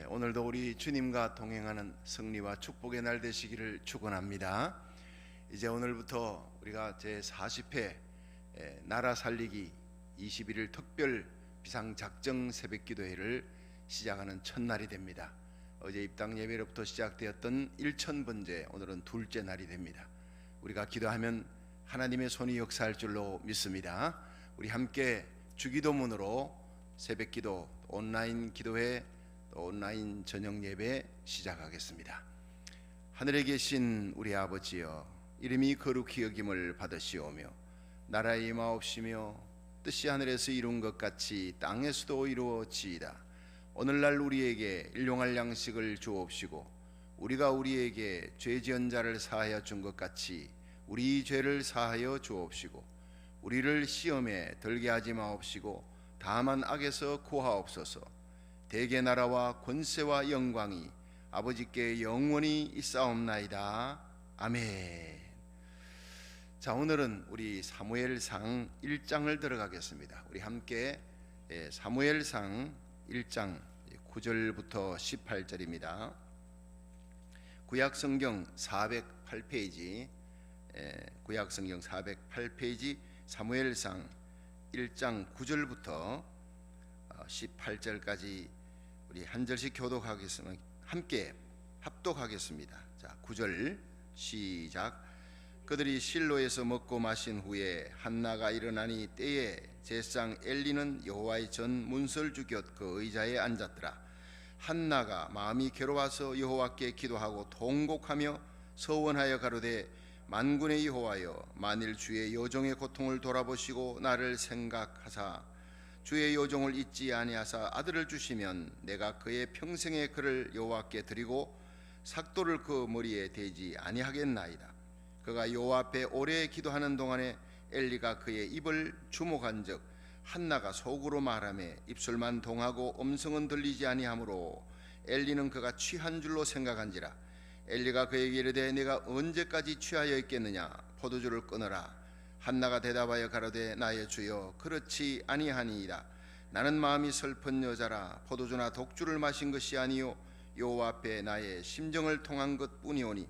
오늘도 우리 주님과 동행하는 승리와 축복의 날 되시기를 축원합니다. 이제 오늘부터 우리가 제40회 나라 살리기 21일 특별 비상작정 새벽기도회를 시작하는 첫날이 됩니다. 어제 입당 예배로부터 시작되었던 1000번째, 오늘은 둘째 날이 됩니다. 우리가 기도하면 하나님의 손이 역사할 줄로 믿습니다. 우리 함께 주기도문으로 새벽기도 온라인 기도회, 온라인 저녁 예배 시작하겠습니다. 하늘에 계신 우리 아버지여, 이름이 거룩히 여김을 받으시오며 나라의 임하옵시며 뜻이 하늘에서 이룬 것 같이 땅에서도 이루어지이다. 오늘날 우리에게 일용할 양식을 주옵시고 우리가 우리에게 죄 지은 자를 사하여 준 것 같이 우리 죄를 사하여 주옵시고 우리를 시험에 들게 하지 마옵시고 다만 악에서 구하옵소서. 대개 나라와 권세와 영광이 아버지께 영원히 있사옵나이다. 아멘. 자, 오늘은 우리 사무엘상 1장을 들어가겠습니다. 우리 함께 사무엘상 1장 9절부터 18절입니다. 구약성경 408페이지, 구약성경 408페이지 사무엘상 1장 9절부터 18절까지 우리 한 절씩 교독하겠습니다. 함께 합독하겠습니다. 자, 9절 시작. 그들이 실로에서 먹고 마신 후에 한나가 일어나니 때에 제사장 엘리는 여호와의 전 문설주 곁 그 의자에 앉았더라. 한나가 마음이 괴로워서 여호와께 기도하고 통곡하며 서원하여 가로되 만군의 여호와여, 만일 주의 여종의 고통을 돌아보시고 나를 생각하사 주의 여종을 잊지 아니하사 아들을 주시면 내가 그의 평생의 그를 여호와께 드리고 삭도를 그 머리에 대지 아니하겠나이다. 그가 여호와 앞에 오래 기도하는 동안에 엘리가 그의 입을 주목한즉 한나가 속으로 말하며 입술만 동하고 음성은 들리지 아니하므로 엘리는 그가 취한 줄로 생각한지라. 엘리가 그에게 이르되 내가 언제까지 취하여 있겠느냐? 포도주를 끊어라. 한나가 대답하여 가로되 나의 주여, 그렇지 아니하니이다. 나는 마음이 슬픈 여자라. 포도주나 독주를 마신 것이 아니요 여호와 앞에 나의 심정을 통한 것뿐이오니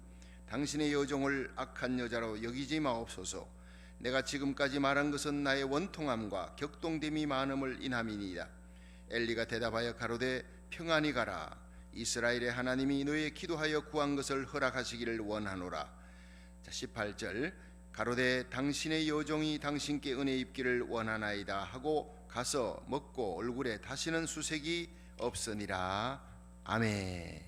당신의 여종을 악한 여자로 여기지 마옵소서. 내가 지금까지 말한 것은 나의 원통함과 격동됨이 많음을 인함이니이다. 엘리가 대답하여 가로되 평안히 가라. 이스라엘의 하나님이 너의 기도하여 구한 것을 허락하시기를 원하노라. 자, 18절. 가로되 당신의 여종이 당신께 은혜 입기를 원하나이다 하고 가서 먹고 얼굴에 다시는 수색이 없으니라. 아멘.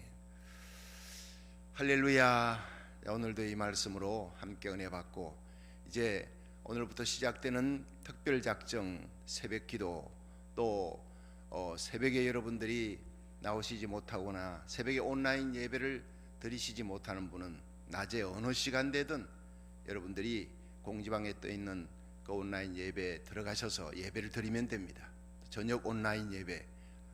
할렐루야. 오늘도 이 말씀으로 함께 은혜 받고 이제 오늘부터 시작되는 특별작정 새벽기도, 또 새벽에 여러분들이 나오시지 못하거나 새벽에 온라인 예배를 드리시지 못하는 분은 낮에 어느 시간대든 여러분들이 공지방에 떠있는 그 온라인 예배에 들어가셔서 예배를 드리면 됩니다. 저녁 온라인 예배,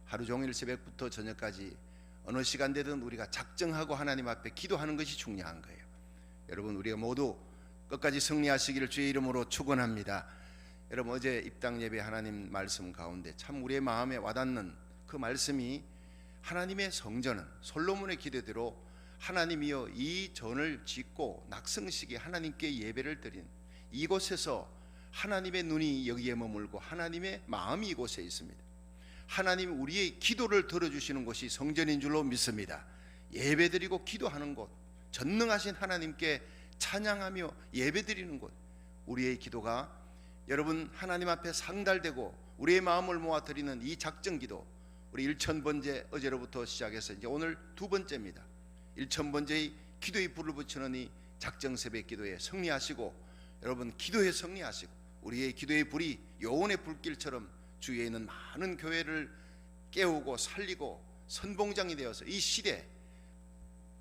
하루 종일 새벽부터 저녁까지 어느 시간대든 우리가 작정하고 하나님 앞에 기도하는 것이 중요한 거예요. 여러분, 우리가 모두 끝까지 승리하시기를 주의 이름으로 축원합니다. 여러분, 어제 입당 예배 하나님 말씀 가운데 참 우리의 마음에 와닿는 그 말씀이, 하나님의 성전은 솔로몬의 기도대로 하나님이여 이 전을 짓고 낙성식에 하나님께 예배를 드린 이곳에서 하나님의 눈이 여기에 머물고 하나님의 마음이 이곳에 있습니다. 하나님 우리의 기도를 들어주시는 곳이 성전인 줄로 믿습니다. 예배드리고 기도하는 곳, 전능하신 하나님께 찬양하며 예배드리는 곳, 우리의 기도가 여러분 하나님 앞에 상달되고 우리의 마음을 모아 드리는 이 작정기도, 우리 1000번째 어제로부터 시작해서 이제 오늘 두 번째입니다. 1000번째의 기도의 불을 붙이는 이 작정 새벽 기도에 승리하시고, 여러분 기도에 승리하시고 우리의 기도의 불이 요원의 불길처럼 주위에 있는 많은 교회를 깨우고 살리고 선봉장이 되어서 이 시대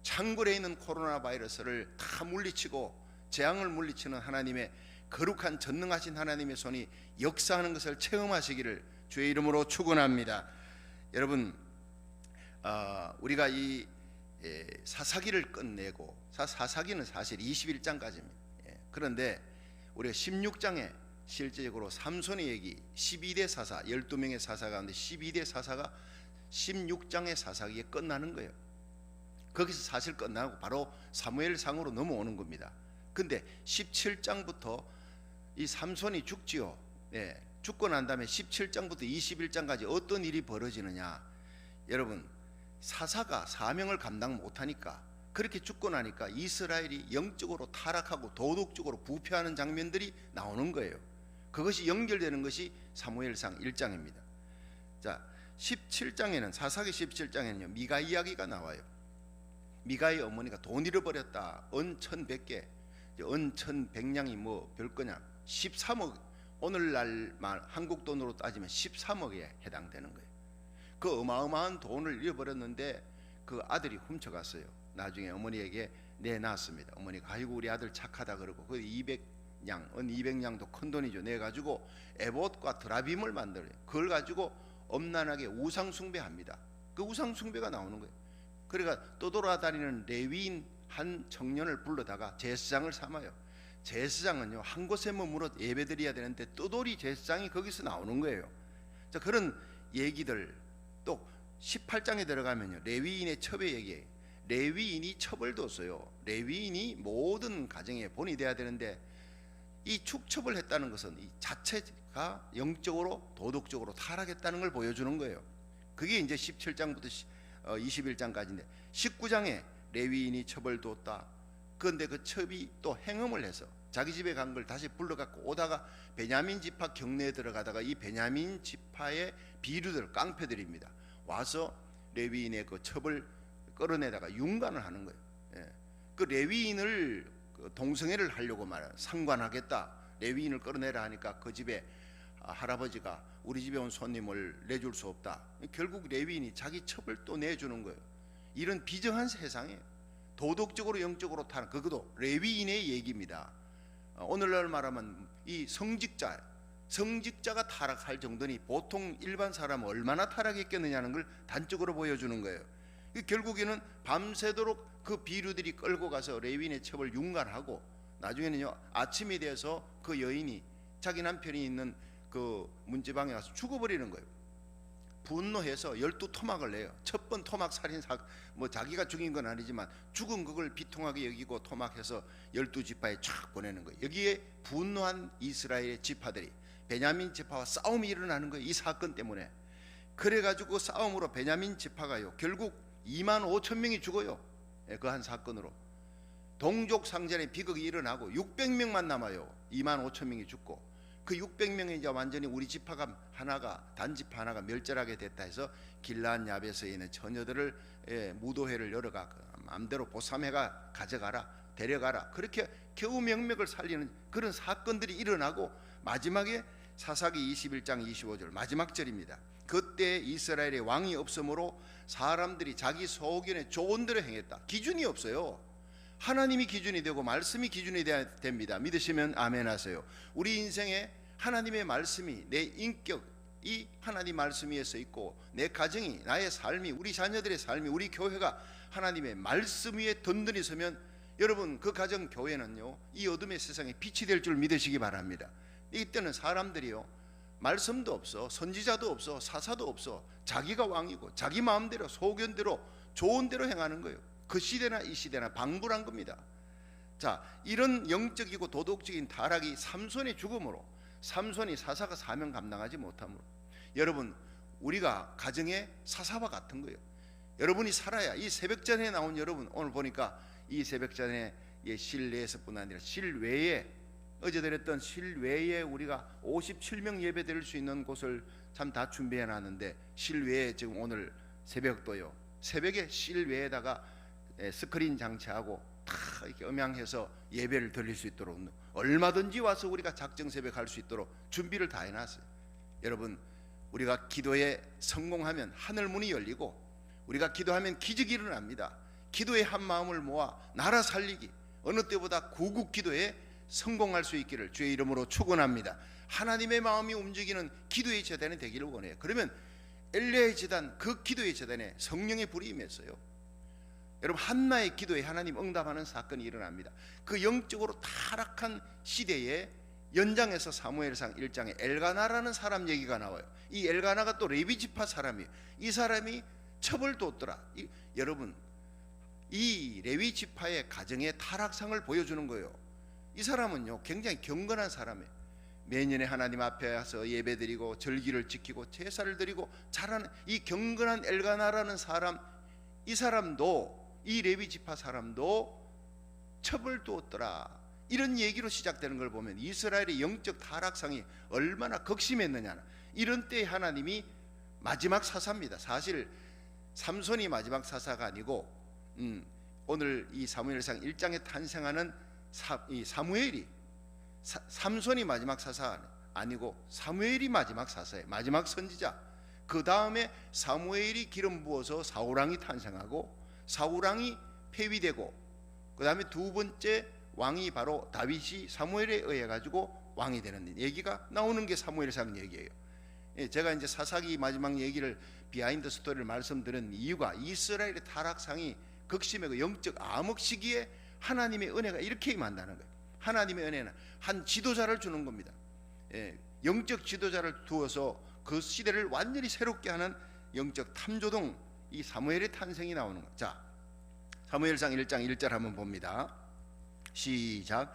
창궐에 있는 코로나 바이러스를 다 물리치고 재앙을 물리치는 하나님의 거룩한 전능하신 하나님의 손이 역사하는 것을 체험하시기를 주의 이름으로 축원합니다. 여러분, 우리가 이 사사기를 끝내고, 사사기는 사실 21장까지입니다. 그런데 우리가 16장에 실제적으로 삼손의 얘기, 12대 사사, 12명의 사사 가운데 12대 사사가 16장의 사사기에 끝나는 거예요. 거기서 사실 끝나고 바로 사무엘상으로 넘어오는 겁니다. 근데 17장부터 이 삼손이 죽지요. 예, 죽고 난 다음에 17장부터 21장까지 어떤 일이 벌어지느냐. 여러분, 사사가 사명을 감당 못하니까, 그렇게 죽고 나니까 이스라엘이 영적으로 타락하고 도덕적으로 부패하는 장면들이 나오는 거예요. 그것이 연결되는 것이 사무엘상 1장입니다. 자, 17장에는, 사사기 17장에는요 미가 이야기가 나와요. 미가의 어머니가 돈 잃어버렸다. 은 1100개, 은 1100냥이 뭐 별거냐, 13억, 오늘날 말 한국 돈으로 따지면 13억에 해당되는 거예요. 그 어마어마한 돈을 잃어버렸는데 그 아들이 훔쳐갔어요. 나중에 어머니에게 내놨습니다. 어머니가 아이고 우리 아들 착하다 그러고, 그 200냥, 은 200냥도 큰 돈이죠. 내가지고 에봇과 드라빔을 만들어요. 그걸 가지고 엄란하게 우상 숭배합니다. 그 우상 숭배가 나오는 거예요. 그러니까 떠돌아다니는 레위인 한 청년을 불러다가 제사장을 삼아요. 제사장은요 한 곳에 머물러 예배드려야 되는데 떠돌이 제사장이 거기서 나오는 거예요. 자, 그런 얘기들. 또 18장에 들어가면요 레위인의 처벌 얘기예요. 레위인이 처벌도 없어요. 레위인이 모든 가정의 본이 돼야 되는데 이 축첩을 했다는 것은 이 자체가 영적으로 도덕적으로 타락했다는 걸 보여주는 거예요. 그게 이제 17장부터 21장까지인데 19장에 레위인이 처벌두었다. 그런데 그 첩이 또 행음을 해서 자기 집에 간 걸 다시 불러갖고 오다가 베냐민 지파 경내에 들어가다가 이 베냐민 지파의 비류들, 깡패들입니다. 와서 레위인의 그 첩을 끌어내다가 융간을 하는 거예요. 예. 그 레위인을 동성애를 하려고 말해요. 상관하겠다. 레위인을 끌어내라 하니까 그 집에 할아버지가 우리 집에 온 손님을 내줄 수 없다. 결국 레위인이 자기 첩을 또 내주는 거예요. 이런 비정한 세상에 도덕적으로 영적으로 타는, 그것도 레위인의 얘기입니다. 오늘날 말하면 이 성직자가 타락할 정도니 보통 일반 사람은 얼마나 타락했겠느냐는 걸 단적으로 보여주는 거예요. 결국에는 밤새도록 그 비류들이 끌고 가서 레위인의 첩을 융간하고 나중에는요 아침이 돼서 그 여인이 자기 남편이 있는 그 문지방에 가서 죽어버리는 거예요. 분노해서 12토막을 내요. 첫 번 토막 살인사, 뭐 자기가 죽인 건 아니지만 죽은 그걸 비통하게 여기고 토막해서 12지파에 쫙 보내는 거예요. 여기에 분노한 이스라엘의 지파들이 베냐민 지파와 싸움이 일어나는 거예요. 이 사건 때문에. 그래가지고 싸움으로 베냐민 지파가요 결국 2만 5천 명이 죽어요. 그 한 사건으로. 동족 상전의 비극이 일어나고 600명만 남아요. 2만 5천 명이 죽고. 그 600명이 이제 완전히 우리 지파가 하나가, 단지파 하나가 멸절하게 됐다 해서 길르앗 야베스에 있는 처녀들을 무도회를 열어가 마음대로 보삼회가 가져가라, 데려가라, 그렇게 겨우 명맥을 살리는 그런 사건들이 일어나고 마지막에 사사기 21장 25절 마지막 절입니다. 그때 이스라엘의 왕이 없으므로 사람들이 자기 소견에 좋은 대로 행했다. 기준이 없어요. 하나님이 기준이 되고 말씀이 기준이 돼야 됩니다. 믿으시면 아멘 하세요. 우리 인생에 하나님의 말씀이, 내 인격이 하나님 말씀 위에 서 있고 내 가정이, 나의 삶이, 우리 자녀들의 삶이, 우리 교회가 하나님의 말씀 위에 든든히 서면 여러분 그 가정 교회는요 이 어둠의 세상에 빛이 될 줄 믿으시기 바랍니다. 이때는 사람들이요 말씀도 없어, 선지자도 없어, 사사도 없어, 자기가 왕이고 자기 마음대로 소견대로 좋은 대로 행하는 거예요. 그 시대나 이 시대나 방불한 겁니다. 자, 이런 영적이고 도덕적인 타락이 삼손의 죽음으로, 삼손이 사사가 사명 감당하지 못함으로, 여러분 우리가 가정의 사사와 같은 거예요. 여러분이 살아야, 이 새벽전에 나온 여러분 오늘 보니까 이 새벽전에 실내에서뿐 아니라 실외에, 어제 드렸던 실외에 우리가 57명 예배 드릴 수 있는 곳을 참 다 준비해 놨는데 실외에 지금 오늘 새벽도요, 새벽에 실외에다가 스크린 장치하고 다 이렇게 음향해서 예배를 드릴 수 있도록 얼마든지 와서 우리가 작정 새벽 할 수 있도록 준비를 다 해놨어요. 여러분 우리가 기도에 성공하면 하늘 문이 열리고 우리가 기도하면 기적이 일어납니다. 기도에 한 마음을 모아 나라 살리기, 어느 때보다 구국 기도에 성공할 수 있기를 주의 이름으로 축원합니다. 하나님의 마음이 움직이는 기도의 재단이 되기를 원해요. 그러면 엘리야의 재단, 그 기도의 재단에 성령의 불이 임했어요. 여러분 한나의 기도에 하나님 응답하는 사건이 일어납니다. 그 영적으로 타락한 시대에 연장해서 사무엘상 1장에 엘가나라는 사람 얘기가 나와요. 이 엘가나가 또 레위 지파 사람이에요. 이 사람이 첩을 뒀더라. 여러분, 이 레위 지파의 가정의 타락상을 보여주는 거예요. 이 사람은요 굉장히 경건한 사람이에요. 매년에 하나님 앞에 와서 예배드리고 절기를 지키고 제사를 드리고 잘하는 이 경건한 엘가나라는 사람, 이 사람도, 이 레위 지파 사람도 첩을 두었더라. 이런 얘기로 시작되는 걸 보면 이스라엘의 영적 타락상이 얼마나 극심했느냐. 이런 때에 하나님이 마지막 사사입니다. 사실 삼손이 마지막 사사가 아니고 오늘 이 사무엘상 1장에 탄생하는 이 사무엘이, 삼손이 마지막 사사 아니고 사무엘이 마지막 사사예요. 마지막 선지자. 그 다음에 사무엘이 기름 부어서 사울왕이 탄생하고 사울왕이 폐위되고, 그 다음에 두 번째 왕이 바로 다윗이 사무엘에 의해 가지고 왕이 되는 얘기가 나오는 게 사무엘상 얘기예요. 제가 이제 사사기 마지막 얘기를, 비하인드 스토리를 말씀드린 이유가 이스라엘의 타락상이 극심하고 영적 암흑 시기에 하나님의 은혜가 이렇게 임한다는 거예요. 하나님의 은혜는 한 지도자를 주는 겁니다. 영적 지도자를 두어서 그 시대를 완전히 새롭게 하는 영적 탐조동, 이 사무엘의 탄생이 나오는 거예요. 자, 사무엘상 1장 1절 한번 봅니다. 시작.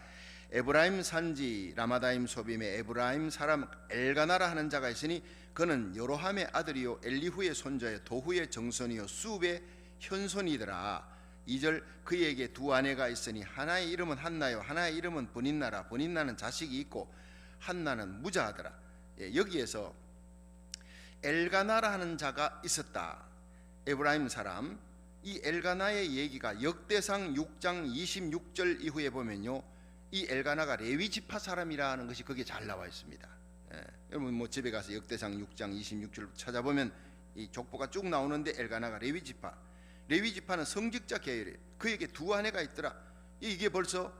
에브라임 산지 라마다임 소빔에 에브라임 사람 엘가나라 하는 자가 있으니 그는 여로함의 아들이요 엘리후의 손자요 도후의 정손이요 수읍의 현손이더라. 2절. 그에게 두 아내가 있으니 하나의 이름은 한나요 하나의 이름은 브닌나라. 브닌나는 자식이 있고 한나는 무자하더라. 여기에서 엘가나라 하는 자가 있었다. 에브라임 사람. 이 엘가나의 얘기가 역대상 6장 26절 이후에 보면요, 이 엘가나가 레위 지파 사람이라는 것이 거기에 잘 나와 있습니다. 여러분 뭐 집에 가서 역대상 6장 26절 찾아보면 이 족보가 쭉 나오는데 엘가나가 레위 지파. 레위 지파는 성직자 계열이에요. 그에게 두 아내가 있더라. 이게 벌써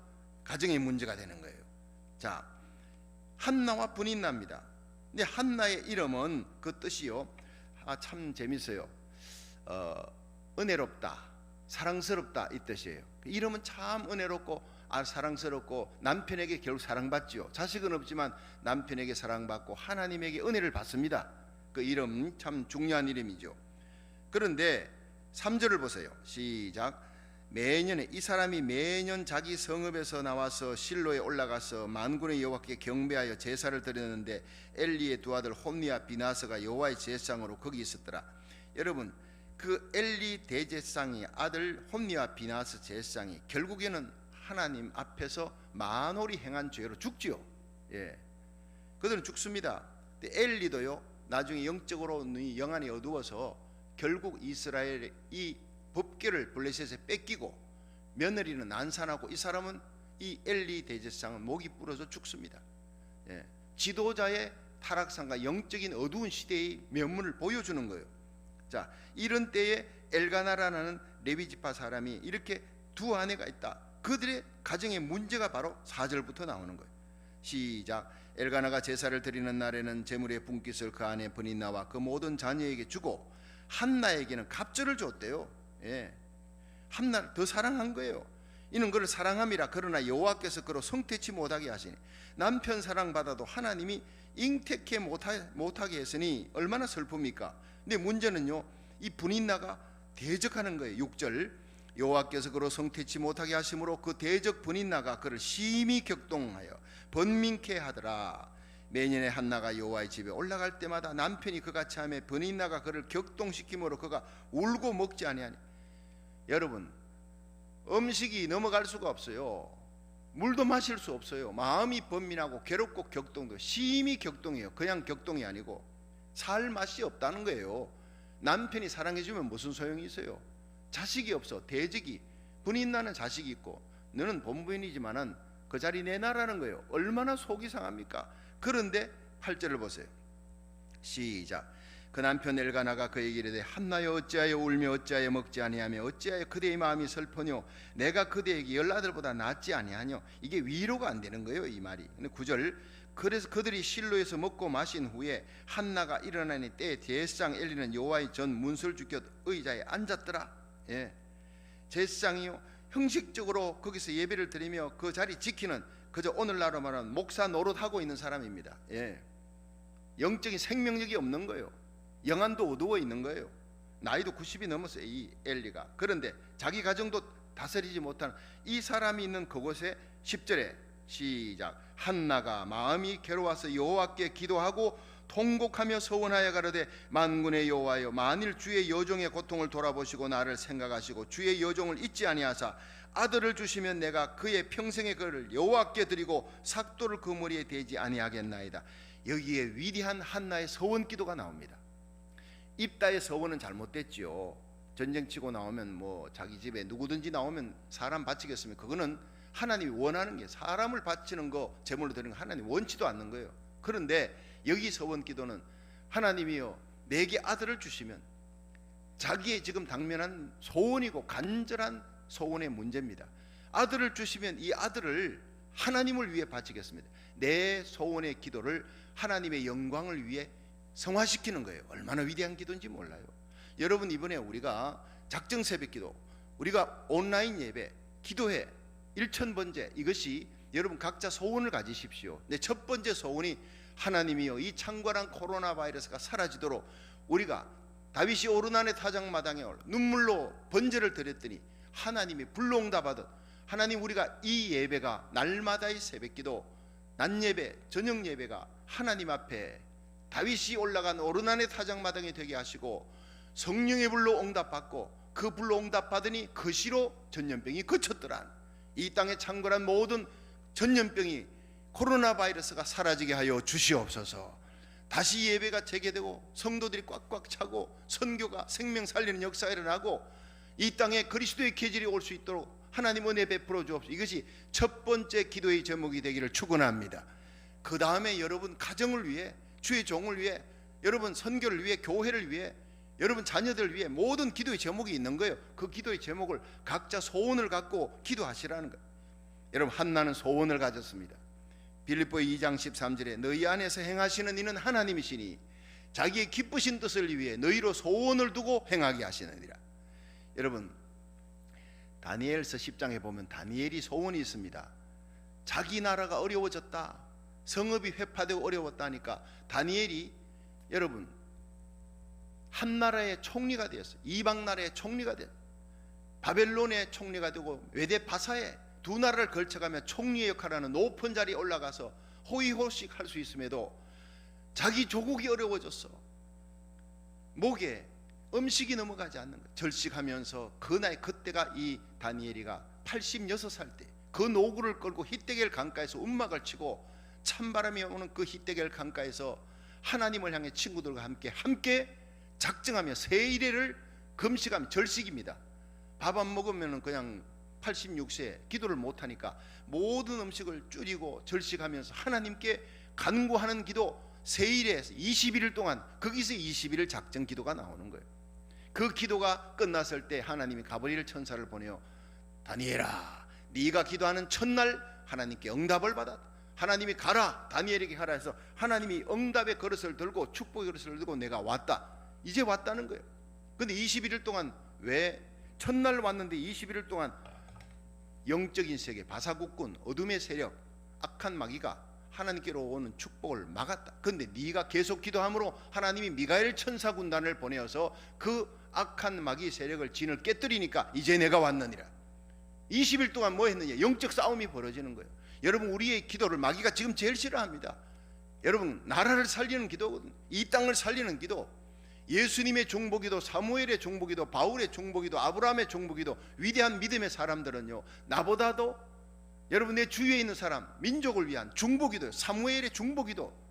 가정의 문제가 되는 거예요. 자, 한나와 브닌나입니다. 근데 한나의 이름은 그 뜻이요, 참 재밌어요. 은혜롭다, 사랑스럽다 이 뜻이에요. 이름은 참 은혜롭고 사랑스럽고 남편에게 결국 사랑받지요. 자식은 없지만 남편에게 사랑받고 하나님에게 은혜를 받습니다. 그 이름 참 중요한 이름이죠. 그런데 3절을 보세요. 시작. 매년에 이 사람이 매년 자기 성읍에서 나와서 실로에 올라가서 만군의 여호와께 경배하여 제사를 드렸는데 엘리의 두 아들 홈니와 비나스가 여호와의 제사장으로 거기 있었더라. 여러분, 그 엘리 대제사장의 아들 홈니와 비나스 제사장이 결국에는 하나님 앞에서 만홀히 행한 죄로 죽지요. 그들은 죽습니다. 근데 엘리도요, 나중에 영적으로 영안이 어두워서 결국 이스라엘의 이 법궤를 블레셋에 뺏기고 며느리는 난산하고, 이 사람은, 이 엘리 대제사장은 목이 부러져 죽습니다. 지도자의 타락상과 영적인 어두운 시대의 면문을 보여주는 거예요. 자, 이런 때에 엘가나라는 레위지파 사람이 이렇게 두 아내가 있다. 그들의 가정의 문제가 바로 4절부터 나오는 거예요. 시작. 엘가나가 제사를 드리는 날에는 제물의 분깃을 그 아내 브닌나와 그 모든 자녀에게 주고 한나에게는 갑절을 줬대요. 한나를 더 사랑한 거예요. 이는 그를 사랑함이라. 그러나 여호와께서 그로 성택치 못하게 하시니, 남편 사랑받아도 하나님이 잉태케 못하게 했으니 얼마나 슬픕니까? 근데 문제는요, 이 브닌나가 대적하는 거예요. 6절. 여호와께서 그로 성택치 못하게 하심으로 그 대적 브닌나가 그를 심히 격동하여 번민케 하더라. 매년에 한나가 여호와의 집에 올라갈 때마다 남편이 그같이 하며 브닌나가 그를 격동시킴으로 그가 울고 먹지 아니하니. 여러분, 음식이 넘어갈 수가 없어요. 물도 마실 수 없어요. 마음이 번민하고 괴롭고 격동도, 심히 격동해요. 그냥 격동이 아니고 살 맛이 없다는 거예요. 남편이 사랑해주면 무슨 소용이 있어요? 자식이 없어. 대적이, 브닌나는 자식이 있고 너는 본부인이지만은 그 자리 내놔라는 거예요. 얼마나 속이 상합니까? 그런데 8절을 보세요. 시작. 그 남편 엘가나가 그에게 이르되 한나여 어찌하여 울며 어찌하여 먹지 아니하며 어찌하여 그대의 마음이 슬퍼뇨? 내가 그대에게 10아들보다 낫지 아니하뇨? 이게 위로가 안 되는 거예요, 이 말이. 근데 9절. 그래서 그들이 실로에서 먹고 마신 후에 한나가 일어나니 때에 제사장 엘리는 여호와의 전 문설주곁 의자에 앉았더라. 제사장이요, 형식적으로 거기서 예배를 드리며 그 자리 지키는 그저 오늘날로 말하면 목사 노릇하고 있는 사람입니다. 예. 영적인 생명력이 없는 거예요. 영안도 어두워 있는 거예요. 나이도 90이 넘었어요, 이 엘리가. 그런데 자기 가정도 다스리지 못하는 이 사람이 있는 그곳에 10절에 시작. 한나가 마음이 괴로워서 여호와께 기도하고 통곡하며 서원하여 가로되 만군의 여호와여, 만일 주의 여종의 고통을 돌아보시고 나를 생각하시고 주의 여종을 잊지 아니하사 아들을 주시면 내가 그의 평생의 그를 여호와께 드리고 삭도를 그 머리에 대지 아니하겠나이다. 여기에 위대한 한나의 서원 기도가 나옵니다. 입다의 서원은 잘못됐지요. 전쟁치고 나오면 뭐 자기 집에 누구든지 나오면 사람 바치겠으면 그거는 하나님이 원하는 게, 사람을 바치는 거 제물로 드리는 거 하나님 원치도 않는 거예요. 그런데 여기 서원 기도는 하나님이여 내게 아들을 주시면, 자기의 지금 당면한 소원이고 간절한 소원의 문제입니다. 아들을 주시면 이 아들을 하나님을 위해 바치겠습니다. 내 소원의 기도를 하나님의 영광을 위해 성화시키는 거예요. 얼마나 위대한 기도인지 몰라요. 여러분, 이번에 우리가 작정 새벽 기도, 우리가 온라인 예배, 기도회 1000번째, 이것이 여러분 각자 소원을 가지십시오. 내 첫 번째 소원이 하나님이여 이 창궐한 코로나 바이러스가 사라지도록, 우리가 다윗이 오르난의 타작마당에 눈물로 번제를 드렸더니 하나님이 불로응답하듯, 하나님 우리가 이 예배가 날마다의 새벽기도, 낮 예배, 저녁 예배가 하나님 앞에 다윗이 올라간 오르난의 타작마당이 되게 하시고 성령의 불로 응답받고 그 불로 응답받으니 그 시로 전염병이 그쳤더란. 이 땅에 창궐한 모든 전염병이, 코로나 바이러스가 사라지게 하여 주시옵소서. 다시 예배가 재개되고 성도들이 꽉꽉 차고 선교가 생명 살리는 역사가 일어나고 이 땅에 그리스도의 계절이 올 수 있도록 하나님 은혜 베풀어 주옵소서. 이것이 첫 번째 기도의 제목이 되기를 축원합니다. 그 다음에 여러분 가정을 위해, 주의 종을 위해, 여러분 선교를 위해, 교회를 위해, 여러분 자녀들을 위해 모든 기도의 제목이 있는 거예요. 그 기도의 제목을 각자 소원을 갖고 기도하시라는 거예요. 여러분, 한나는 소원을 가졌습니다. 빌립보 2장 13절에 너희 안에서 행하시는 이는 하나님이시니 자기의 기쁘신 뜻을 위해 너희로 소원을 두고 행하게 하시느니라. 여러분, 다니엘서 10장에 보면 다니엘이 소원이 있습니다. 자기 나라가 어려워졌다, 성읍이 회파되고 어려웠다니까 다니엘이 여러분 한 나라의 총리가 되었어요. 이방 나라의 총리가 되었어요. 바벨론의 총리가 되고 외대 바사의 두 나라를 걸쳐가며 총리의 역할을 하는 높은 자리에 올라가서 호의호식 할 수 있음에도 자기 조국이 어려워졌어. 목에 음식이 넘어가지 않는 거예요. 절식하면서 그 나이, 그때가 이 다니엘이가 86살 때 그 노구를 끌고 히데겔 강가에서 움막을 치고 찬바람이 오는 그 히데겔 강가에서 하나님을 향해 친구들과 함께 작정하며 세일회를 금식하며, 절식입니다. 밥 안 먹으면 그냥 86세 기도를 못하니까 모든 음식을 줄이고 절식하면서 하나님께 간구하는 기도, 세일에서 21일 동안 거기서 21일 작정 기도가 나오는 거예요. 그 기도가 끝났을 때 하나님이 가브리엘 천사를 보내어 다니엘아, 네가 기도하는 첫날 하나님께 응답을 받았다. 하나님이 가라, 다니엘에게 가라 해서 하나님이 응답의 그릇을 들고 축복의 그릇을 들고 내가 왔다, 이제 왔다는 거예요. 근데 21일 동안, 왜 첫날 왔는데 21일 동안 영적인 세계, 바사국군, 어둠의 세력, 악한 마귀가 하나님께로 오는 축복을 막았다. 그런데 네가 계속 기도함으로 하나님이 미가엘 천사 군단을 보내어서 그 악한 마귀 세력을, 진을 깨뜨리니까 이제 내가 왔느니라. 20일 동안 뭐 했느냐? 영적 싸움이 벌어지는 거예요. 여러분, 우리의 기도를 마귀가 지금 제일 싫어합니다. 여러분, 나라를 살리는 기도거든요. 이 땅을 살리는 기도, 예수님의 중보기도, 사무엘의 중보기도, 바울의 중보기도, 아브라함의 중보기도, 위대한 믿음의 사람들은요, 나보다도 여러분 내 주위에 있는 사람, 민족을 위한 중보기도, 사무엘의 중보기도.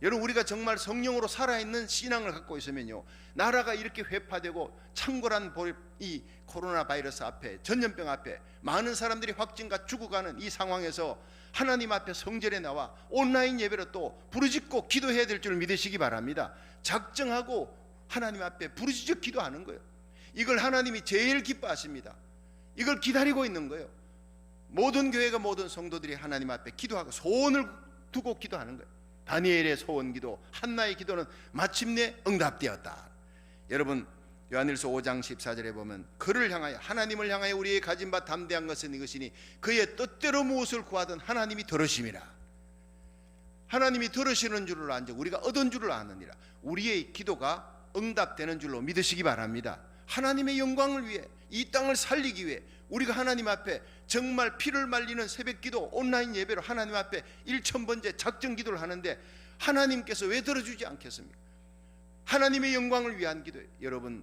여러분, 우리가 정말 성령으로 살아있는 신앙을 갖고 있으면요, 나라가 이렇게 회파되고 창궐한 이 코로나 바이러스 앞에, 전염병 앞에 많은 사람들이 확진과 죽어가는 이 상황에서 하나님 앞에 성전에 나와 온라인 예배로 또 부르짖고 기도해야 될 줄 믿으시기 바랍니다. 작정하고 하나님 앞에 부르짖어 기도하는 거예요. 이걸 하나님이 제일 기뻐하십니다. 이걸 기다리고 있는 거예요. 모든 교회가, 모든 성도들이 하나님 앞에 기도하고 소원을 두고 기도하는 거예요. 다니엘의 소원 기도, 한나의 기도는 마침내 응답되었다. 여러분 요한일서 5장 14절에 보면 그를 향하여, 하나님을 향하여 우리의 가진 바 담대한 것은 이것이니 그의 뜻대로 무엇을 구하든 하나님이 들으심이라. 하나님이 들으시는 줄을 안즉 우리가 얻은 줄을 아느니라. 우리의 기도가 응답되는 줄로 믿으시기 바랍니다. 하나님의 영광을 위해, 이 땅을 살리기 위해 우리가 하나님 앞에 정말 피를 말리는 새벽기도, 온라인 예배로 하나님 앞에 1000번째 작정 기도를 하는데 하나님께서 왜 들어주지 않겠습니까? 하나님의 영광을 위한 기도예요. 여러분,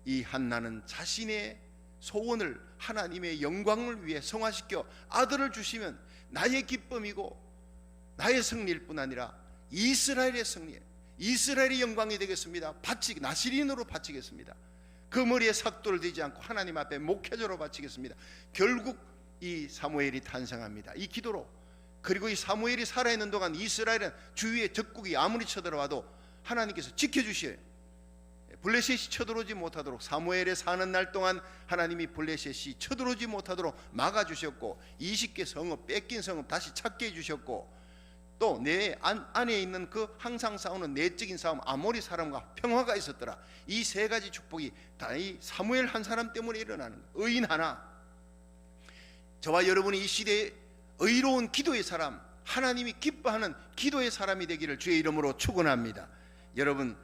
이 한나는 자신의 소원을 하나님의 영광을 위해 성화시켜 아들을 주시면 나의 기쁨이고 나의 승리일 뿐 아니라 이스라엘의 승리, 이스라엘의 영광이 되겠습니다. 나시린으로 바치겠습니다. 그 머리에 삭도를 대지 않고 하나님 앞에 목회자로 바치겠습니다. 결국 이 사무엘이 탄생합니다. 이 기도로. 그리고 이 사무엘이 살아있는 동안 이스라엘은 주위의 적국이 아무리 쳐들어와도 하나님께서 지켜주셔요. 블레셋이 쳐들어오지 못하도록, 사무엘의 사는 날 동안 하나님이 블레셋이 쳐들어오지 못하도록 막아주셨고, 20개 성읍, 뺏긴 성읍 다시 찾게 해주셨고, 또 내 안에 있는 그 항상 싸우는 내적인 싸움, 아모리 사람과 평화가 있었더라. 이 세 가지 축복이 다 이 사무엘 한 사람 때문에 일어나는 거예요. 의인 하나. 저와 여러분이 이 시대에 의로운 기도의 사람, 하나님이 기뻐하는 기도의 사람이 되기를 주의 이름으로 축원합니다. 여러분,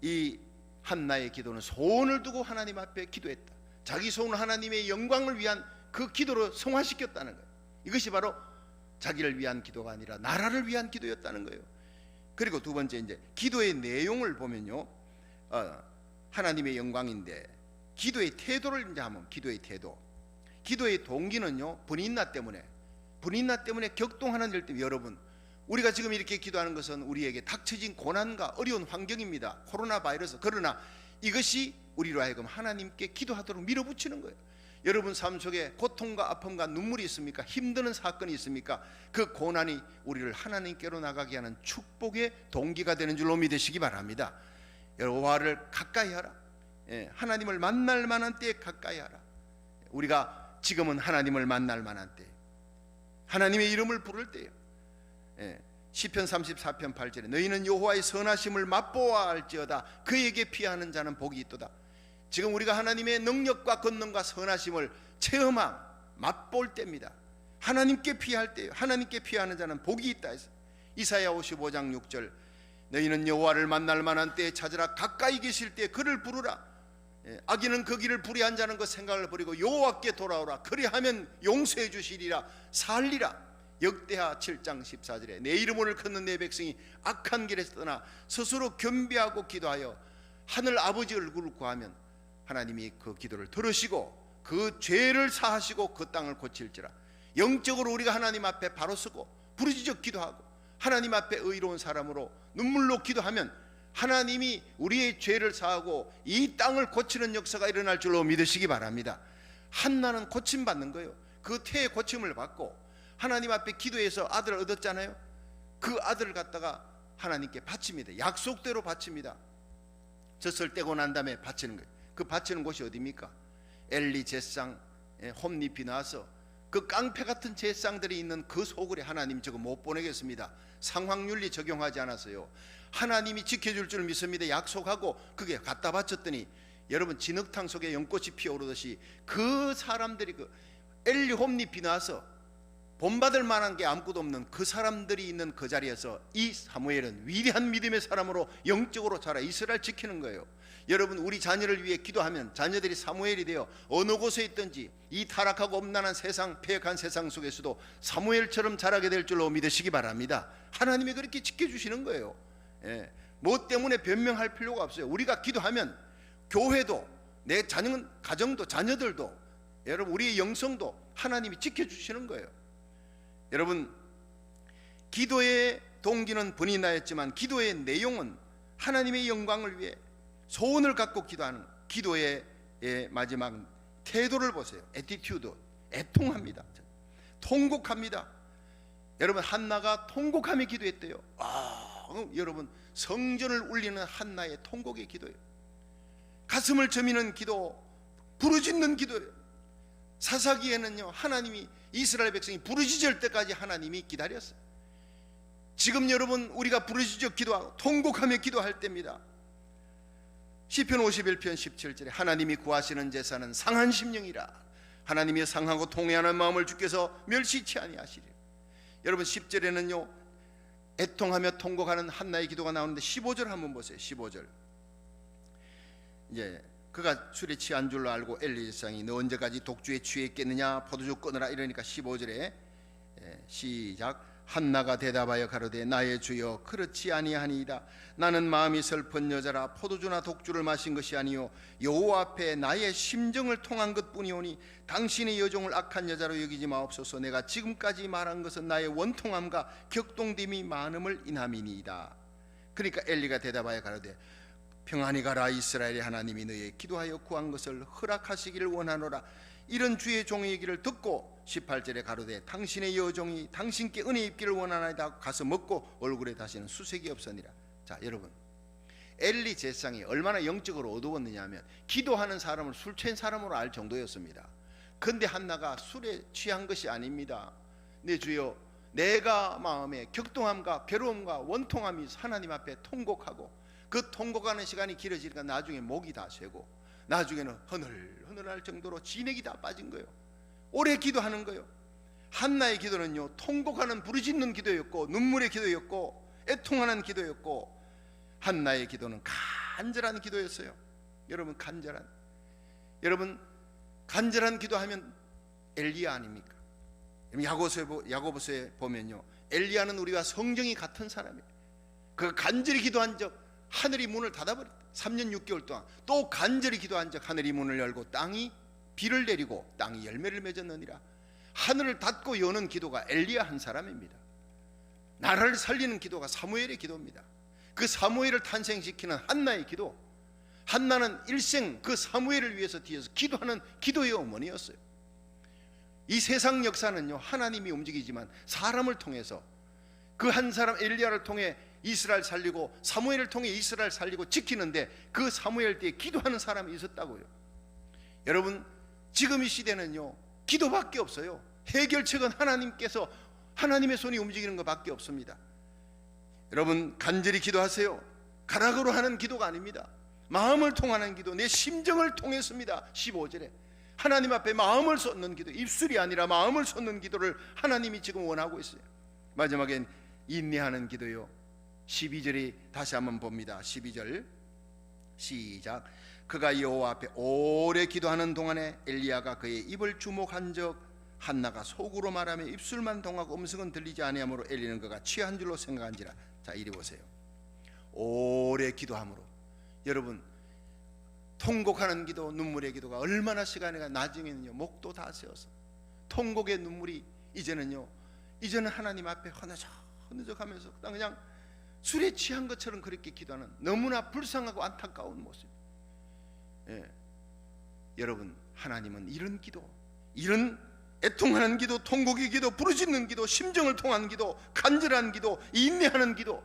이 한나의 기도는 소원을 두고 하나님 앞에 기도했다. 자기 소원을 하나님의 영광을 위한 그 기도로 성화시켰다는 거예요. 이것이 바로 자기를 위한 기도가 아니라 나라를 위한 기도였다는 거예요. 그리고 두 번째, 이제 기도의 내용을 보면요, 하나님의 영광인데 기도의 태도를 이제 하면, 기도의 태도, 기도의 동기는요, 분인나 때문에 격동하는 일 때문에, 여러분, 우리가 지금 이렇게 기도하는 것은 우리에게 닥쳐진 고난과 어려운 환경입니다. 코로나 바이러스. 그러나 이것이 우리로 하여금 하나님께 기도하도록 밀어붙이는 거예요. 여러분 삶 속에 고통과 아픔과 눈물이 있습니까? 힘드는 사건이 있습니까? 그 고난이 우리를 하나님께로 나가게 하는 축복의 동기가 되는 줄로 믿으시기 바랍니다. 여호와를 가까이 하라. 하나님을 만날 만한 때에 가까이 하라. 우리가 지금은 하나님을 만날 만한 때, 하나님의 이름을 부를 때예요. 시편 34편 8절에 너희는 여호와의 선하심을 맛보아 알지어다. 그에게 피하는 자는 복이 있도다. 지금 우리가 하나님의 능력과 권능과 선하심을 맛볼 때입니다. 하나님께 피할 때예요. 하나님께 피하는 자는 복이 있다 해서 이사야 55장 6절 너희는 여호와를 만날 만한 때에 찾으라. 가까이 계실 때에 그를 부르라. 악인은 그 길을 불의한 자는 그 생각을 버리고 여호와께 돌아오라. 그리하면 용서해 주시리라. 살리라. 역대하 7장 14절에 내 이름을 걷는 내 백성이 악한 길에서 떠나 스스로 겸비하고 기도하여 하늘 아버지 얼굴을 구하면 하나님이 그 기도를 들으시고 그 죄를 사하시고 그 땅을 고칠지라. 영적으로 우리가 하나님 앞에 바로 서고 부르짖어 기도하고 하나님 앞에 의로운 사람으로 눈물로 기도하면 하나님이 우리의 죄를 사하고 이 땅을 고치는 역사가 일어날 줄로 믿으시기 바랍니다. 한나는 고침받는 거예요. 그 태의 고침을 받고 하나님 앞에 기도해서 아들을 얻었잖아요. 그 아들을 갖다가 하나님께 바칩니다. 약속대로 바칩니다. 젖을 떼고 난 다음에 바치는 거예요. 그 바치는 곳이 어디입니까? 엘리 제상, 홈잎이 나서 그 깡패 같은 제상들이 있는 그 소굴에 하나님 저거 못 보내겠습니다. 상황윤리 적용하지 않았어요. 하나님이 지켜줄 줄 믿습니다. 약속하고 그게 갖다 바쳤더니 여러분 진흙탕 속에 연꽃이 피어오르듯이 그 사람들이 그 엘리 홈잎이 나서 본받을 만한 게 아무것도 없는 그 사람들이 있는 그 자리에서 이 사무엘은 위대한 믿음의 사람으로 영적으로 자라 이스라엘 지키는 거예요. 여러분 우리 자녀를 위해 기도하면 자녀들이 사무엘이 되어 어느 곳에 있든지 이 타락하고 엄난한 세상, 폐역한 세상 속에서도 사무엘처럼 자라게 될 줄로 믿으시기 바랍니다. 하나님이 그렇게 지켜주시는 거예요. 뭐 때문에 변명할 필요가 없어요. 우리가 기도하면 교회도, 내 자녀, 가정도, 자녀들도, 여러분 우리의 영성도 하나님이 지켜주시는 거예요. 여러분 기도의 동기는 분이 나였지만 기도의 내용은 하나님의 영광을 위해 소원을 갖고 기도하는 기도의 마지막 태도를 보세요. 애티튜드, 애통합니다. 통곡합니다. 여러분 한나가 통곡하며 기도했대요. 여러분 성전을 울리는 한나의 통곡의 기도예요. 가슴을 저미는 기도, 부르짖는 기도예요. 사사기에는요 하나님이 이스라엘 백성이 부르짖을 때까지 하나님이 기다렸어요. 지금 여러분 우리가 부르짖어 기도하고 통곡하며 기도할 때입니다. 시편 51편 17절에 하나님이 구하시는 제사는 상한 심령이라. 하나님이 상하고 통회하는 마음을 주께서 멸시치 아니하시리라. 여러분 10절에는요 애통하며 통곡하는 한나의 기도가 나오는데 15절 한번 보세요. 15절. 이제 그가 술에 취한 줄로 알고 엘리 제사장이 너 언제까지 독주에 취했겠느냐 포도주 끊으라 이러니까 15절에 시작. 한나가 대답하여 가로되 나의 주여 그렇지 아니하니이다. 나는 마음이 슬픈 여자라 포도주나 독주를 마신 것이 아니요 여호와 앞에 나의 심정을 통한 것뿐이오니 당신의 여종을 악한 여자로 여기지 마옵소서. 내가 지금까지 말한 것은 나의 원통함과 격동됨이 많음을 인함이니이다. 그러니까 엘리가 대답하여 가로되 평안히 가라. 이스라엘의 하나님이 너의 기도하여 구한 것을 허락하시기를 원하노라. 이런 주의 종의 얘기를 듣고 18절에 가로되 당신의 여종이 당신께 은혜 입기를 원하나이다. 가서 먹고 얼굴에 다시는 수색이 없으니라. 자 여러분, 엘리 제사장이 얼마나 영적으로 어두웠느냐 하면 기도하는 사람을 술 취한 사람으로 알 정도였습니다. 근데 한나가 술에 취한 것이 아닙니다. 내 주여 내가 마음에 격동함과 괴로움과 원통함이 하나님 앞에 통곡하고 그 통곡하는 시간이 길어지니까 나중에 목이 다 새고 나중에는 허늘허늘할 정도로 진액이 다 빠진 거예요. 오래 기도하는 거예요. 한나의 기도는요 통곡하는 부르짖는 기도였고 눈물의 기도였고 애통하는 기도였고 한나의 기도는 간절한 기도였어요. 여러분 간절한 기도하면 엘리야 아닙니까? 야고보서에 보면요 엘리야는 우리와 성정이 같은 사람이에요. 그가 간절히 기도한 적 하늘이 문을 닫아버렸다. 3년 6개월 동안 또 간절히 기도한 적 하늘이 문을 열고 땅이 비를 내리고 땅이 열매를 맺었느니라. 하늘을 닫고 여는 기도가 엘리야 한 사람입니다. 나라를 살리는 기도가 사무엘의 기도입니다. 그 사무엘을 탄생시키는 한나의 기도. 한나는 일생 그 사무엘을 위해서 뒤에서 기도하는 기도의 어머니였어요. 이 세상 역사는요 하나님이 움직이지만 사람을 통해서 그 한 사람 엘리야를 통해 이스라엘 살리고 사무엘을 통해 이스라엘 살리고 지키는데 그 사무엘 때에 기도하는 사람이 있었다고요. 여러분 지금 이 시대는요 기도밖에 없어요. 해결책은 하나님께서 하나님의 손이 움직이는 것밖에 없습니다. 여러분 간절히 기도하세요. 가락으로 하는 기도가 아닙니다. 마음을 통하는 기도, 내 심정을 통했습니다. 15절에 하나님 앞에 마음을 쏟는 기도, 입술이 아니라 마음을 쏟는 기도를 하나님이 지금 원하고 있어요. 마지막엔 인내하는 기도요. 12절이 다시 한번 봅니다. 12절 시작. 그가 여호와 앞에 오래 기도하는 동안에 엘리야가 그의 입을 주목한 적 한나가 속으로 말하며 입술만 동하고 음성은 들리지 아니하므로 엘리는 그가 취한 줄로 생각한지라. 자 이리 보세요. 오래 기도함으로 여러분 통곡하는 기도, 눈물의 기도가 얼마나 시간이 가 나중에는요 목도 다 세어서 통곡의 눈물이 이제는 하나님 앞에 허느적하면서 그냥 술에 취한 것처럼 그렇게 기도하는 너무나 불쌍하고 안타까운 모습. 여러분 하나님은 이런 기도, 이런 애통하는 기도, 통곡의 기도, 부르짖는 기도, 심정을 통한 기도, 간절한 기도, 인내하는 기도,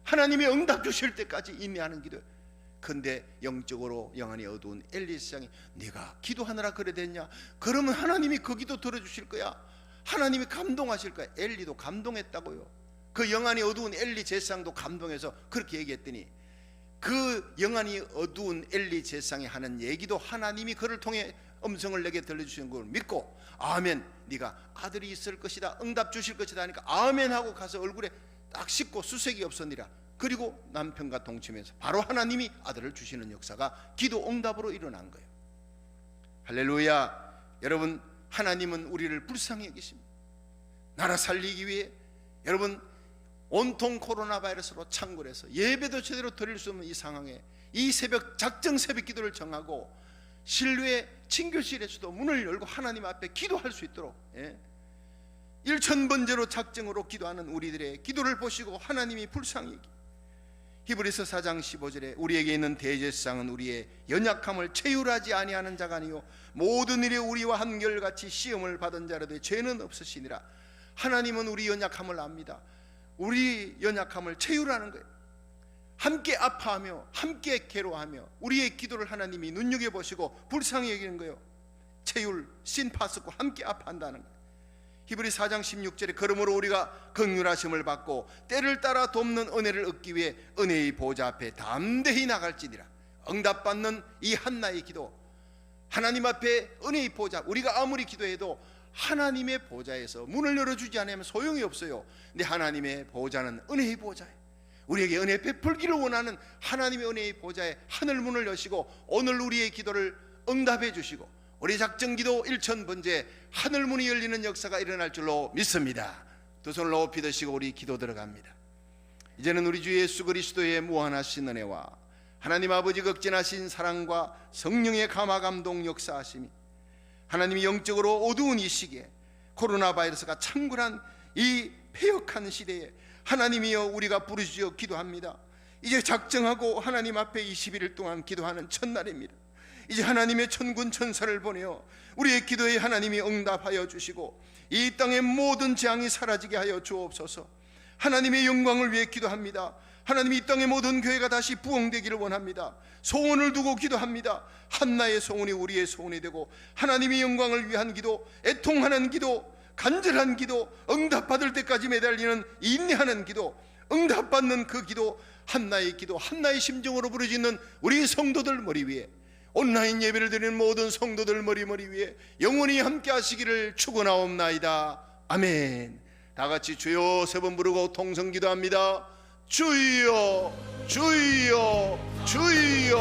하나님의 응답 주실 때까지 인내하는 기도. 근데 영적으로 영안이 어두운 엘리 제사장이 네가 기도하느라 그래 됐냐? 그러면 하나님이 그 기도 들어주실 거야. 하나님이 감동하실 거야. 엘리도 감동했다고요. 그 영안이 어두운 엘리 제사장도 감동해서 그렇게 얘기했더니 그 영안이 어두운 엘리 제사장이 하는 얘기도 하나님이 그를 통해 음성을 내게 들려주시는 걸 믿고 아멘, 네가 아들이 있을 것이다, 응답 주실 것이다 하니까 아멘 하고 가서 얼굴에 딱 씻고 수색이 없었니라. 그리고 남편과 동침해서 바로 하나님이 아들을 주시는 역사가 기도 응답으로 일어난 거예요. 할렐루야. 여러분 하나님은 우리를 불쌍히 여기십니다. 나라 살리기 위해 여러분 온통 코로나 바이러스로 창궐해서 예배도 제대로 드릴 수 없는 이 상황에 이 새벽 작정 새벽 기도를 정하고 신뢰의 친교실에서도 문을 열고 하나님 앞에 기도할 수 있도록 1000번째로 작정으로 기도하는 우리들의 기도를 보시고 하나님이 불쌍히 여기. 히브리서 4장 15절에 우리에게 있는 대제사장은 우리의 연약함을 체휼하지 아니하는 자가 아니요 모든 일에 우리와 한결같이 시험을 받은 자라도 죄는 없으시니라. 하나님은 우리 연약함을 압니다. 우리 연약함을 체휼하는 거예요. 함께 아파하며 함께 괴로워하며 우리의 기도를 하나님이 눈여겨보시고 불쌍히 여기는 거예요. 체휼, 신파스고 함께 아파한다는 거예요. 히브리 4장 16절에 그러므로 우리가 긍휼하심을 받고 때를 따라 돕는 은혜를 얻기 위해 은혜의 보좌 앞에 담대히 나갈지니라. 응답받는 이 한나의 기도, 하나님 앞에 은혜의 보좌, 우리가 아무리 기도해도 하나님의 보좌에서 문을 열어주지 않으면 소용이 없어요. 근데 하나님의 보좌는 은혜의 보좌예요. 우리에게 은혜 베풀기를 원하는 하나님의 은혜의 보좌에 하늘문을 여시고 오늘 우리의 기도를 응답해 주시고 우리 작정기도 1000번째 하늘문이 열리는 역사가 일어날 줄로 믿습니다. 두 손을 높이 드시고 우리 기도 들어갑니다. 이제는 우리 주 예수 그리스도의 무한하신 은혜와 하나님 아버지 극진하신 사랑과 성령의 감화 감동 역사하심이 하나님이 영적으로 어두운 이 시기에 코로나 바이러스가 창궐한 이 폐역한 시대에 하나님이여 우리가 부르짖어 기도합니다. 이제 작정하고 하나님 앞에 21일 동안 기도하는 첫날입니다. 이제 하나님의 천군 천사를 보내어 우리의 기도에 하나님이 응답하여 주시고 이 땅의 모든 재앙이 사라지게 하여 주옵소서. 하나님의 영광을 위해 기도합니다. 하나님 이 땅의 모든 교회가 다시 부흥되기를 원합니다. 소원을 두고 기도합니다. 한나의 소원이 우리의 소원이 되고 하나님의 영광을 위한 기도, 애통하는 기도, 간절한 기도, 응답받을 때까지 매달리는 인내하는 기도, 응답받는 그 기도, 한나의 기도, 한나의 심정으로 부르짖는 우리 성도들 머리 위에, 온라인 예배를 드리는 모든 성도들 머리 위에 영원히 함께 하시기를 축원하옵나이다. 아멘. 다같이 주여 3번 부르고 통성 기도합니다. 주여 주여 주여.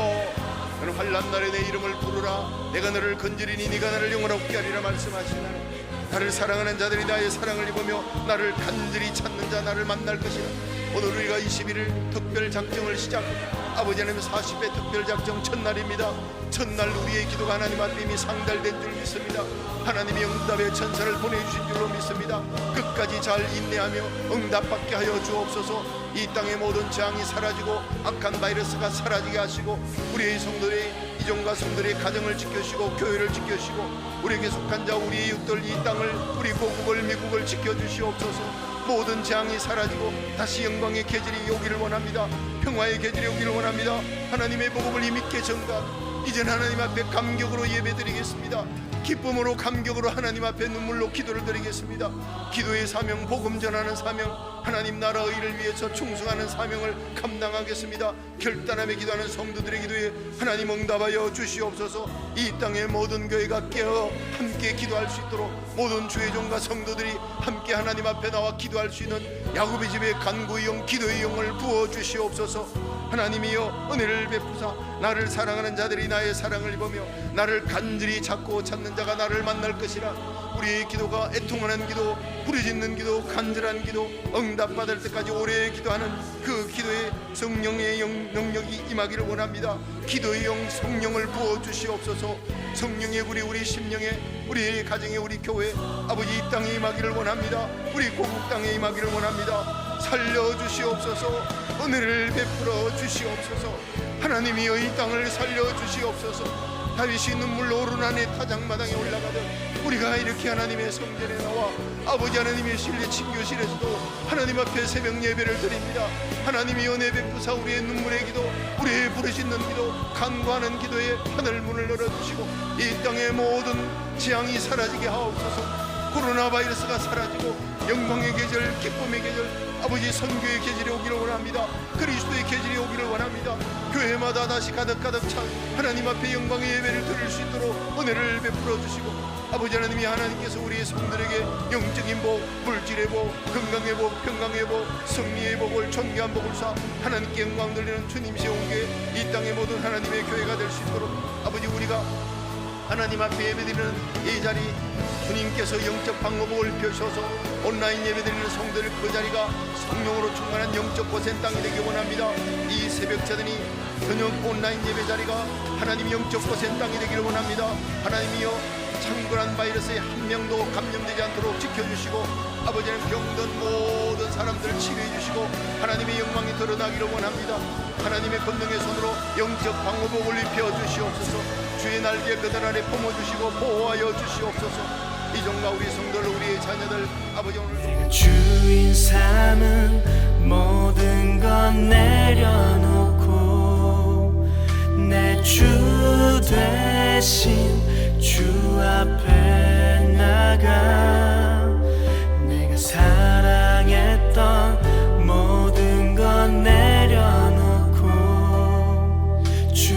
너는 환난 날에 내 이름을 부르라. 내가 너를 건지리니 네가 나를 영원롭게 하리라 말씀하시나니 나를 사랑하는 자들이 나의 사랑을 입으며 나를 간절히 찾는 자 나를 만날 것이라. 오늘 우리가 21일 특별작정을 시작합니다. 아버지 하나님 40회 특별작정 첫날입니다. 첫날 우리의 기도가 하나님 앞에 이미 상달된 줄 믿습니다. 하나님이 응답의 천사를 보내주신 줄로 믿습니다. 끝까지 잘 인내하며 응답받게 하여 주옵소서. 이 땅의 모든 재앙이 사라지고 악한 바이러스가 사라지게 하시고 우리의 성도의 이종과 성들의 가정을 지켜주시고 교회를 지켜주시고 우리에게 속한 자 우리의 이웃들 이 땅을 우리 고국을 미국을 지켜주시옵소서. 모든 재앙이 사라지고 다시 영광의 계절이 오기를 원합니다. 평화의 계절이 오기를 원합니다. 하나님의 복음을 힘있게 전가하는 이제는 하나님 앞에 감격으로 예배드리겠습니다. 기쁨으로 감격으로 하나님 앞에 눈물로 기도를 드리겠습니다. 기도의 사명, 복음 전하는 사명, 하나님 나라 의를 위해서 충성하는 사명을 감당하겠습니다. 결단하며 기도하는 성도들의 기도에 하나님 응답하여 주시옵소서. 이 땅의 모든 교회가 깨어 함께 기도할 수 있도록 모든 주의 종과 성도들이 함께 하나님 앞에 나와 기도할 수 있는 야곱의 집에 간구의 영, 기도의 영을 부어 주시옵소서. 하나님이여 은혜를 베푸사 나를 사랑하는 자들이 나의 사랑을 입으며 나를 간절히 찾고 찾는 자가 나를 만날 것이라. 우리의 기도가 애통하는 기도, 부르짖는 기도, 간절한 기도, 응답받을 때까지 오래 기도하는 그 기도에 성령의 능력이 임하기를 원합니다. 기도의 영 성령을 부어주시옵소서. 성령의 불이 우리 심령에, 우리 가정에, 우리 교회, 아버지 이 땅에 임하기를 원합니다. 우리 고국 땅에 임하기를 원합니다. 살려주시옵소서. 은혜를 베풀어 주시옵소서. 하나님이여 이 땅을 살려주시옵소서. 다윗이 눈물로 오르나니 타작마당에 올라가듯 우리가 이렇게 하나님의 성전에 나와 아버지 하나님의 실내 친교실에서도 하나님 앞에 새벽 예배를 드립니다. 하나님이 은혜 베푸사 우리의 눈물의 기도, 우리의 부르짖는 기도, 간구하는 기도에 하늘 문을 열어주시고 이 땅의 모든 재앙이 사라지게 하옵소서. 코로나 바이러스가 사라지고 영광의 계절, 기쁨의 계절, 아버지 선교의 계절이 오기를 원합니다. 그리스도의 계절이 오기를 원합니다. 교회마다 다시 가득가득 찬 하나님 앞에 영광의 예배를 드릴 수 있도록 은혜를 베풀어 주시고 아버지 하나님이 하나님께서 우리의 성들에게 영적인 복, 물질의 복, 건강의 복, 평강의 복, 승리의 복을 존귀한 복을 사 하나님께 영광 돌리는 주님의 온게 이 땅의 모든 하나님의 교회가 될 수 있도록 아버지 우리가 하나님 앞에 예배드리는 이 자리 주님께서 영적 방어복을 펴셔서 온라인 예배드리는 성도들 그 자리가 성령으로 충만한 영적 고센 땅이 되기 원합니다. 이 새벽자들이 저녁 온라인 예배 자리가 하나님 영적 고센 땅이 되기를 원합니다. 하나님이여 창궐한 바이러스에 한 명도 감염되지 않도록 지켜주시고 아버지는 병든 모든 사람들을 치료해 주시고 하나님의 영광이 드러나기를 원합니다. 하나님의 권능의 손으로 영적 방어복을 입혀 주시옵소서. 주의 날개 그들 아래 품어주시고 보호하여 주시옵소서. 이종과 우리 성도들 우리의 자녀들 아버지 오늘 주인 삼은 모든 건 내려놓고 내 주 대신 주 앞에 나가 내가 사랑했던 모든 건 내려놓고 주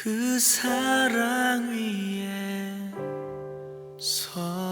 그 사랑 위에 서